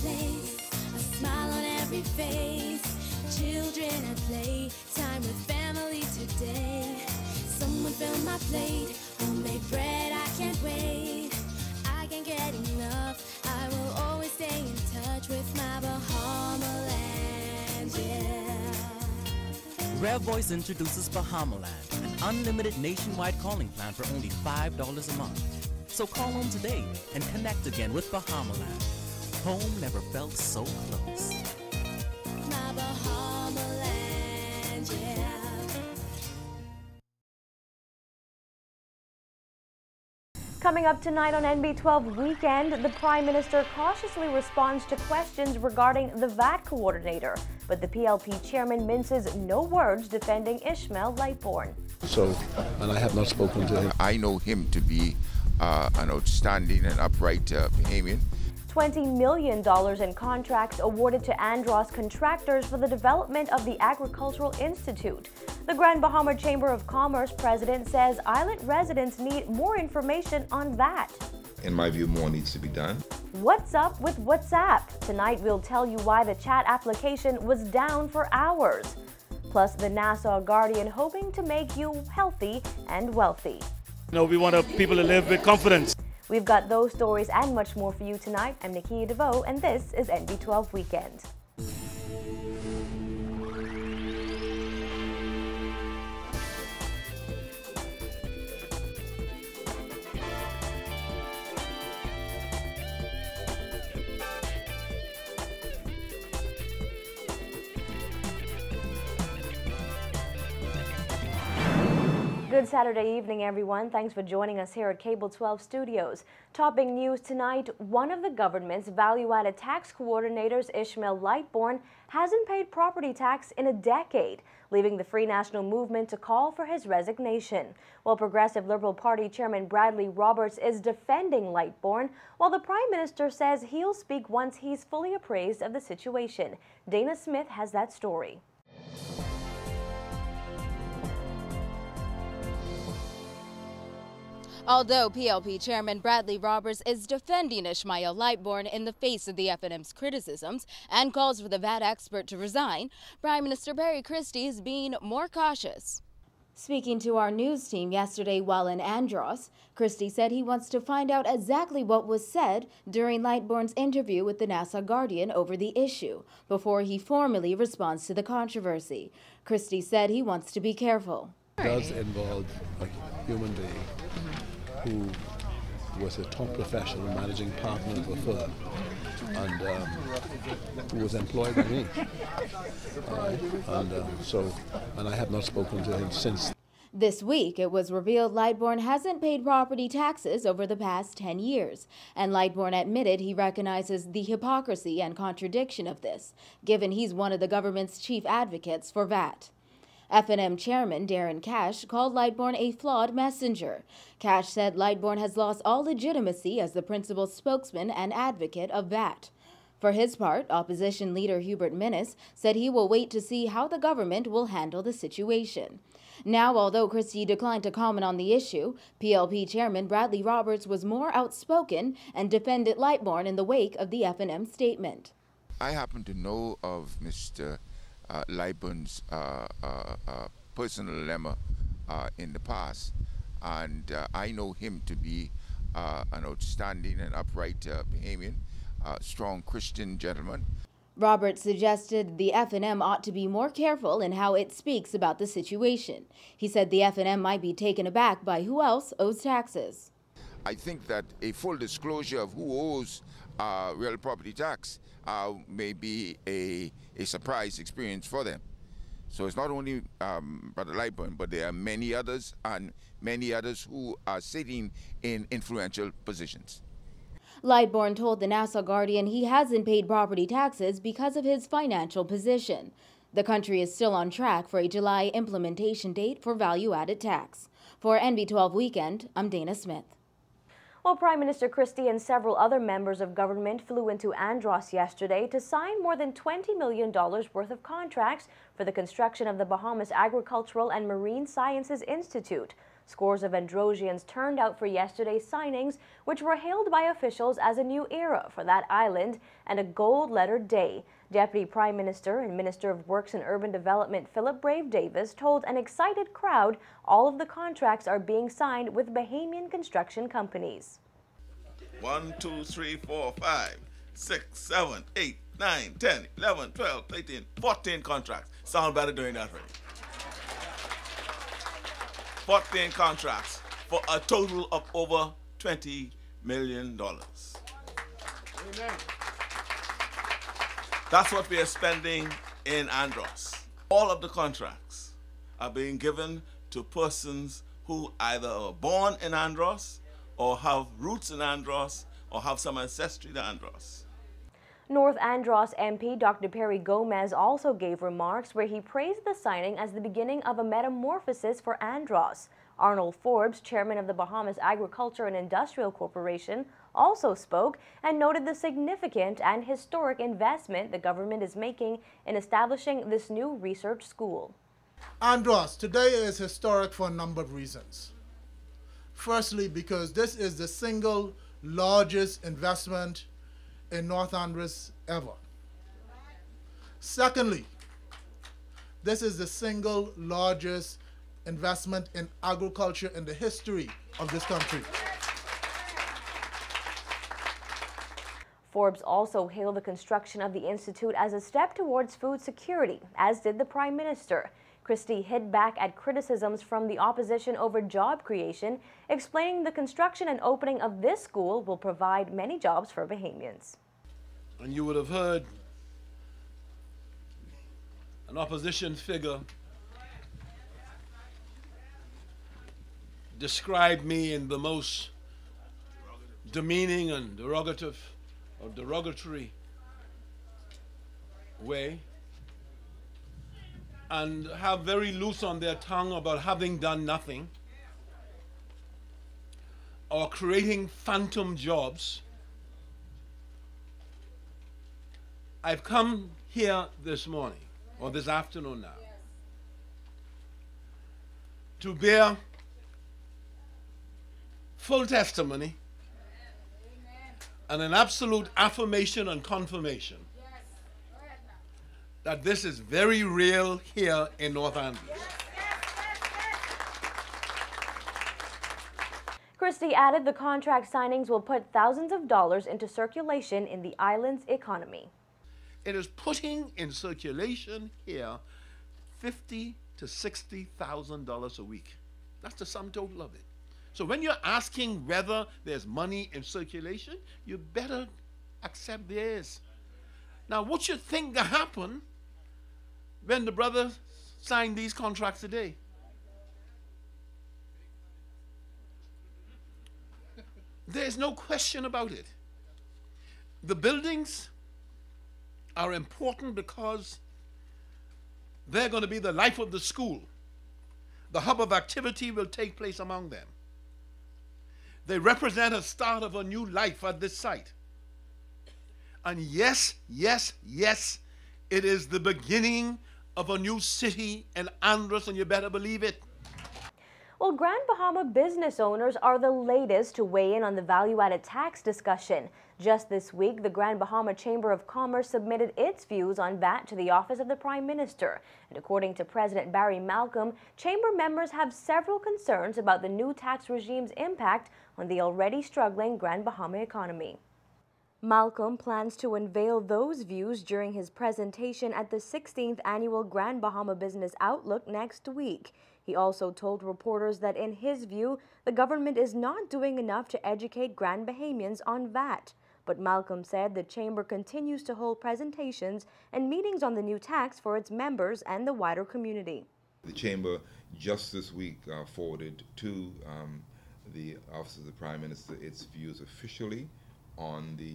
place, a smile on every face. Children at play, time with family today. Someone fill my plate, homemade bread, I can't wait. I can't get enough, I will always stay in touch with my Bahamaland, yeah. Rare Voice introduces Bahamaland, an unlimited nationwide calling plan for only $5 a month. So call home today and connect again with Bahamaland. Home never felt so close. My Bahamaland, yeah. Coming up tonight on NB12 Weekend, the Prime Minister cautiously responds to questions regarding the VAT coordinator, but the PLP chairman minces no words defending Ishmael Lightbourne. And I have not spoken to him. I know him to be an outstanding and upright Bahamian. $20 million in contracts awarded to Andros contractors for the development of the Agricultural Institute. The Grand Bahama Chamber of Commerce president says island residents need more information on that. In my view, more needs to be done. What's up with WhatsApp? Tonight we'll tell you why the chat application was down for hours. Plus the Nassau Guardian hoping to make you healthy and wealthy. We want people to live with confidence. We've got those stories and much more for you tonight. I'm Nikia DeVoe, and this is NB12 Weekend. Good Saturday evening, everyone. Thanks for joining us here at Cable 12 Studios. Topping news tonight, one of the government's value-added tax coordinators, Ishmael Lightbourne, hasn't paid property tax in a decade, leaving the Free National Movement to call for his resignation. While Progressive Liberal Party Chairman Bradley Roberts is defending Lightbourne, while the Prime Minister says he'll speak once he's fully appraised of the situation. Dana Smith has that story. Although PLP Chairman Bradley Roberts is defending Ishmael Lightbourne in the face of the FNM's criticisms and calls for the VAT expert to resign, Prime Minister Christie is being more cautious. Speaking to our news team yesterday while in Andros, Christie said he wants to find out exactly what was said during Lightbourne's interview with the Nassau Guardian over the issue before he formally responds to the controversy. Christie said he wants to be careful. It does involve a human being who was a top professional managing partner of a firm and who was employed by me. And I have not spoken to him since. This week, it was revealed Lightbourne hasn't paid property taxes over the past 10 years, and Lightbourne admitted he recognizes the hypocrisy and contradiction of this, given he's one of the government's chief advocates for VAT. FNM Chairman Darren Cash called Lightbourne a flawed messenger. Cash said Lightbourne has lost all legitimacy as the principal spokesman and advocate of VAT. For his part, opposition leader Hubert Minnis said he will wait to see how the government will handle the situation. Now, although Christie declined to comment on the issue, PLP Chairman Bradley Roberts was more outspoken and defended Lightbourne in the wake of the FNM statement. I happen to know of Mr. Lightbourne's personal dilemma in the past, and I know him to be an outstanding and upright Bahamian, strong Christian gentleman. Roberts suggested the FNM ought to be more careful in how it speaks about the situation. He said the FNM might be taken aback by who else owes taxes. I think that a full disclosure of who owes real property tax may be a surprise experience for them. So it's not only Brother Lightbourne, but there are many others, and many others who are sitting in influential positions. Lightbourne told the Nassau Guardian he hasn't paid property taxes because of his financial position. The country is still on track for a July implementation date for value-added tax. For NB12 Weekend, I'm Dana Smith. Well, Prime Minister Christie and several other members of government flew into Andros yesterday to sign more than $20 million worth of contracts for the construction of the Bahamas Agricultural and Marine Sciences Institute. Scores of Androsians turned out for yesterday's signings, which were hailed by officials as a new era for that island and a gold-lettered day. Deputy Prime Minister and Minister of Works and Urban Development Philip Brave Davis told an excited crowd all of the contracts are being signed with Bahamian construction companies. 1, 2, 3, 4, 5, 6, 7, 8, 9, 10, 11, 12, 13, 14 contracts. Sound better doing that right? 14 contracts for a total of over $20 million. Amen. That's what we are spending in Andros. All of the contracts are being given to persons who either are born in Andros or have roots in Andros or have some ancestry to Andros. North Andros MP Dr. Perry Gomez also gave remarks where he praised the signing as the beginning of a metamorphosis for Andros. Arnold Forbes, chairman of the Bahamas Agriculture and Industrial Corporation, also spoke and noted the significant and historic investment the government is making in establishing this new research school. Andros today is historic for a number of reasons. Firstly, because this is the single largest investment in North Andros ever. Secondly, this is the single largest investment in agriculture in the history of this country. Forbes also hailed the construction of the institute as a step towards food security, as did the Prime Minister. Christie hit back at criticisms from the opposition over job creation, explaining the construction and opening of this school will provide many jobs for Bahamians. And you would have heard an opposition figure describe me in the most demeaning and derogatory way, and have very loose on their tongue about having done nothing or creating phantom jobs. I've come here this morning, or this afternoon now, to bear full testimony and an absolute affirmation and confirmation that this is very real here in North Andros. Christie added the contract signings will put thousands of dollars into circulation in the island's economy. It is putting in circulation here $50,000 to $60,000 a week. That's the sum total of it. So when you're asking whether there's money in circulation, you better accept there is. Now, what you think will happen when the brother signed these contracts today? There's no question about it. The buildings are important because they're going to be the life of the school. The hub of activity will take place among them. They represent a start of a new life at this site. And yes, yes, yes, it is the beginning of a new city in Andros, and you better believe it. Well, Grand Bahama business owners are the latest to weigh in on the value-added tax discussion. Just this week, the Grand Bahama Chamber of Commerce submitted its views on VAT to the Office of the Prime Minister. And according to President Barry Malcolm, Chamber members have several concerns about the new tax regime's impact on the already struggling Grand Bahama economy. Malcolm plans to unveil those views during his presentation at the 16th Annual Grand Bahama Business Outlook next week. He also told reporters that in his view, the government is not doing enough to educate Grand Bahamians on VAT. But Malcolm said the chamber continues to hold presentations and meetings on the new tax for its members and the wider community. The chamber just this week forwarded to the Office of the Prime Minister its views officially on the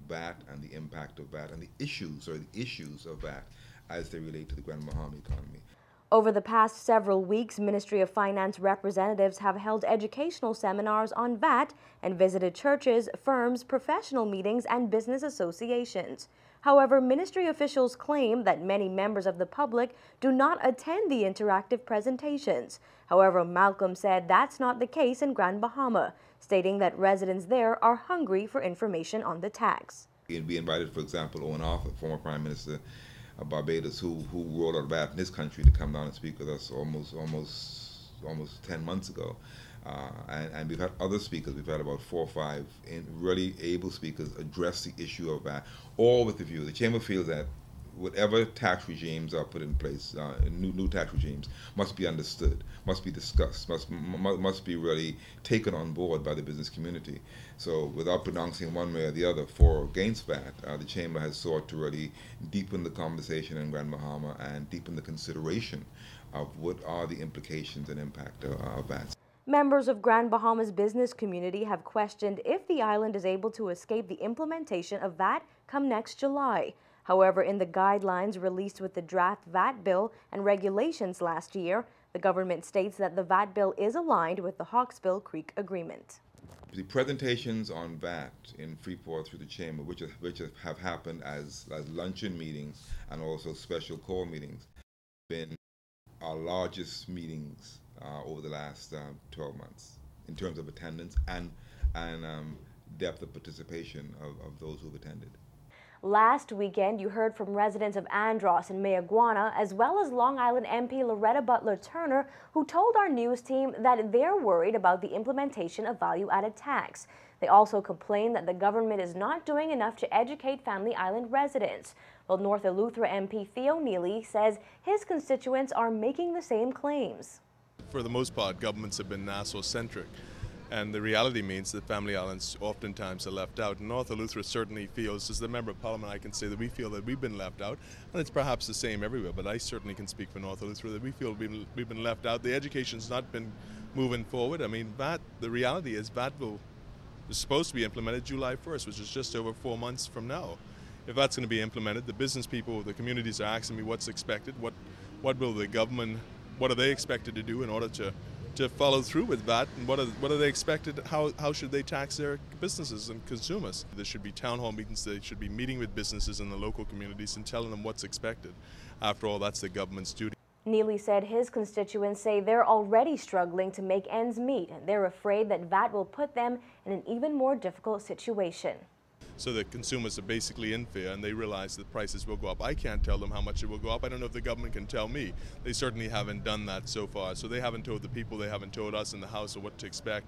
VAT and the impact of VAT and the issues of VAT as they relate to the Grand Bahama economy. Over the past several weeks, Ministry of Finance representatives have held educational seminars on VAT and visited churches, firms, professional meetings, and business associations. However, ministry officials claim that many members of the public do not attend the interactive presentations. However, Malcolm said that's not the case in Grand Bahama, stating that residents there are hungry for information on the tax. We invited, for example, Owen Arthur, former Prime Minister of Barbados, who rolled out VAT in this country, to come down and speak with us almost 10 months ago. And we've had other speakers. We've had about 4 or 5 really able speakers address the issue of VAT, all with the view. The Chamber feels that whatever tax regimes are put in place, new tax regimes, must be understood, must be discussed, must be really taken on board by the business community. So without pronouncing one way or the other for or against VAT, the Chamber has sought to really deepen the conversation in Grand Bahama and deepen the consideration of what are the implications and impact of VAT. Members of Grand Bahama's business community have questioned if the island is able to escape the implementation of VAT come next July. However, in the guidelines released with the draft VAT bill and regulations last year, the government states that the VAT bill is aligned with the Hawksbill Creek Agreement. The presentations on VAT in Freeport through the Chamber, which have happened as luncheon meetings and also special call meetings, have been our largest meetings over the last 12 months in terms of attendance and depth of participation of those who have attended. Last weekend, you heard from residents of Andros and Mayaguana, as well as Long Island MP Loretta Butler Turner, who told our news team that they're worried about the implementation of value-added tax. They also complained that the government is not doing enough to educate Family Island residents. Well, North Eleuthera MP Theo Neely says his constituents are making the same claims. For the most part, governments have been Nassau-centric. And the reality means that Family Islands oftentimes are left out. North Eleuthera certainly feels, as the Member of Parliament, I can say that we feel that we've been left out. And it's perhaps the same everywhere, but I certainly can speak for North Eleuthera that we feel we've been left out. The education's not been moving forward. I mean, VAT, the reality is VAT is supposed to be implemented July 1st, which is just over 4 months from now. If that's going to be implemented, the business people, the communities are asking me what's expected, what will the government, what are they expected to do in order to follow through with that, and what are they expected, how should they tax their businesses and consumers? There should be town hall meetings, they should be meeting with businesses in the local communities and telling them what's expected. After all, that's the government's duty. Neely said his constituents say they're already struggling to make ends meet, and they're afraid that VAT will put them in an even more difficult situation. So the consumers are basically in fear and they realize that prices will go up. I can't tell them how much it will go up. I don't know if the government can tell me. They certainly haven't done that so far. So they haven't told the people, they haven't told us in the House what to expect.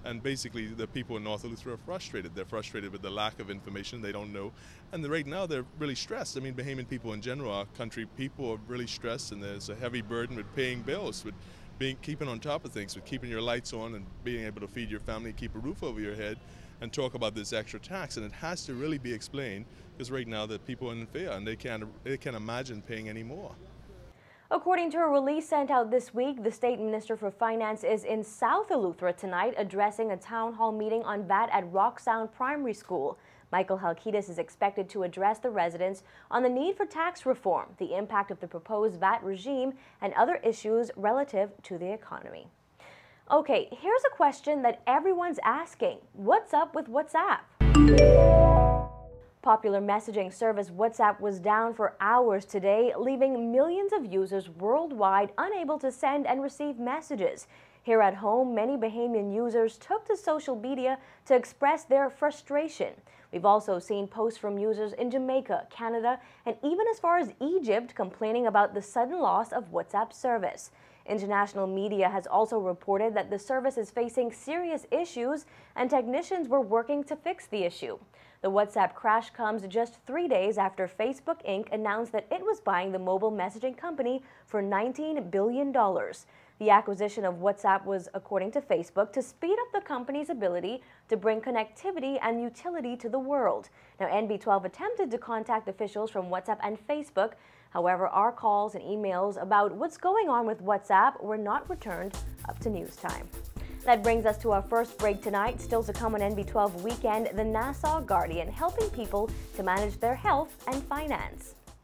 And basically the people in North Eleuthera are frustrated. They're frustrated with the lack of information. They don't know. And right now they're really stressed. I mean, Bahamian people in general, our country people are really stressed, and there's a heavy burden with paying bills, with keeping on top of things, with keeping your lights on and being able to feed your family, keep a roof over your head, and talk about this extra tax. And it has to really be explained, because right now the people are in fear and they can't imagine paying any more. According to a release sent out this week, the State Minister for Finance is in South Eleuthera tonight addressing a town hall meeting on VAT at Rock Sound Primary School. Michael Halkitis is expected to address the residents on the need for tax reform, the impact of the proposed VAT regime, and other issues relative to the economy. Okay, here's a question that everyone's asking. What's up with WhatsApp? Popular messaging service WhatsApp was down for hours today, leaving millions of users worldwide unable to send and receive messages. Here at home, many Bahamian users took to social media to express their frustration. We've also seen posts from users in Jamaica, Canada, and even as far as Egypt complaining about the sudden loss of WhatsApp service. International media has also reported that the service is facing serious issues and technicians were working to fix the issue. The WhatsApp crash comes just 3 days after Facebook Inc. announced that it was buying the mobile messaging company for $19 billion. The acquisition of WhatsApp was, according to Facebook, to speed up the company's ability to bring connectivity and utility to the world. Now, NB12 attempted to contact officials from WhatsApp and Facebook. However, our calls and emails about what's going on with WhatsApp were not returned up to news time. That brings us to our first break tonight. Still to come on NB12 Weekend, the Nassau Guardian, helping people to manage their health and finance.